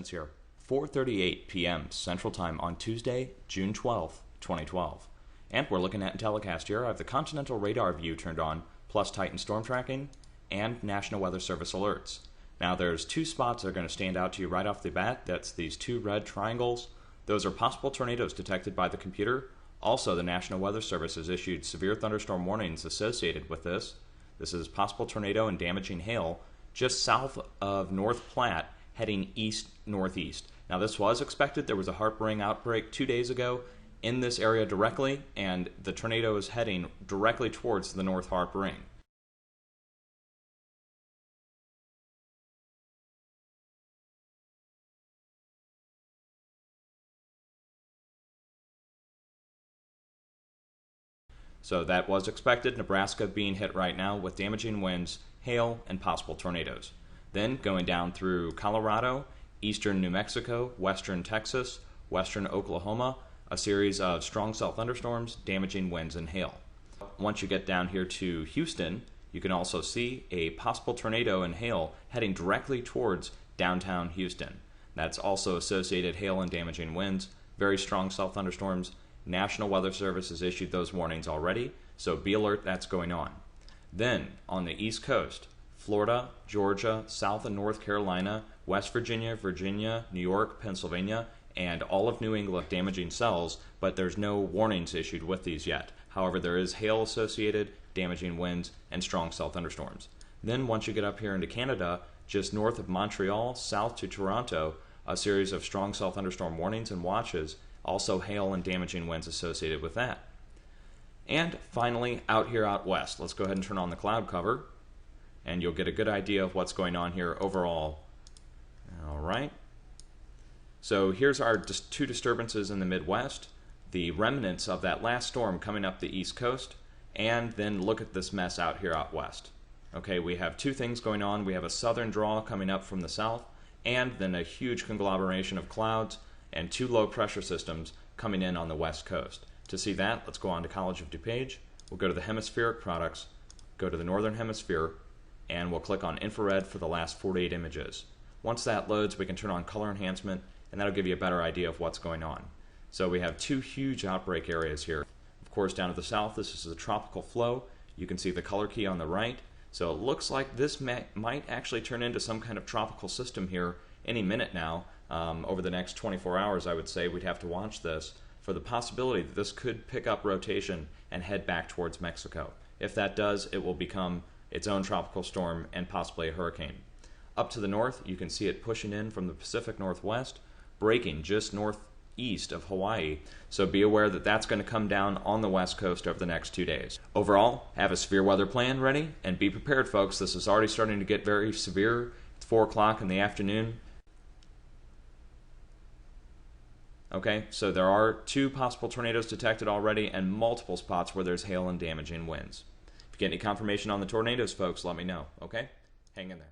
Dutchsinse here. 4:38 p.m. Central Time on Tuesday, June 12th, 2012. And we're looking at a telecast here. I have the Continental Radar View turned on, plus Titan Storm Tracking, and National Weather Service alerts. Now there's two spots that are going to stand out to you right off the bat. That's these two red triangles. Those are possible tornadoes detected by the computer. Also, the National Weather Service has issued severe thunderstorm warnings associated with this. This is possible tornado and damaging hail just south of North Platte, heading east-northeast. Now this was expected. There was a heartburning outbreak 2 days ago in this area directly, and the tornado is heading directly towards the North Harp Ring. So that was expected. Nebraska being hit right now with damaging winds, hail, and possible tornadoes. Then going down through Colorado, eastern New Mexico, western Texas, western Oklahoma, a series of strong cell thunderstorms, damaging winds, and hail. Once you get down here to Houston, you can also see a possible tornado and hail heading directly towards downtown Houston. That's also associated hail and damaging winds, very strong cell thunderstorms. National Weather Service has issued those warnings already, so be alert that's going on. Then, on the East Coast, Florida, Georgia, South and North Carolina, West Virginia, New York, Pennsylvania, and all of New England damaging cells, but there's no warnings issued with these yet. However, there is hail associated, damaging winds, and strong cell thunderstorms. Then once you get up here into Canada, just north of Montreal, south to Toronto, a series of strong cell thunderstorm warnings and watches, also hail and damaging winds associated with that. And finally, out here out west, let's go ahead and turn on the cloud cover, and you'll get a good idea of what's going on here overall. All right. So here's our two disturbances in the Midwest, the remnants of that last storm coming up the East Coast, and then look at this mess out here out west. Okay, we have two things going on. We have a southern draw coming up from the south, and then a huge conglomeration of clouds and two low pressure systems coming in on the west coast. To see that, let's go on to College of DuPage. We'll go to the hemispheric products, go to the northern hemisphere, and we'll click on infrared for the last 48 images. Once that loads, we can turn on color enhancement, and that'll give you a better idea of what's going on. So we have two huge outbreak areas here. Of course, down to the south, this is a tropical flow. You can see the color key on the right. So it looks like this might actually turn into some kind of tropical system here any minute now. Over the next 24 hours, I would say we'd have to watch this for the possibility that this could pick up rotation and head back towards Mexico. If that does, it will become its own tropical storm and possibly a hurricane. Up to the north, you can see it pushing in from the Pacific Northwest, breaking just northeast of Hawaii. So be aware that that's going to come down on the west coast over the next 2 days. Overall, have a severe weather plan ready and be prepared, folks. This is already starting to get very severe. It's 4 o'clock in the afternoon. Okay, so there are two possible tornadoes detected already and multiple spots where there's hail and damaging winds. If you get any confirmation on the tornadoes, folks, let me know, okay? Hang in there.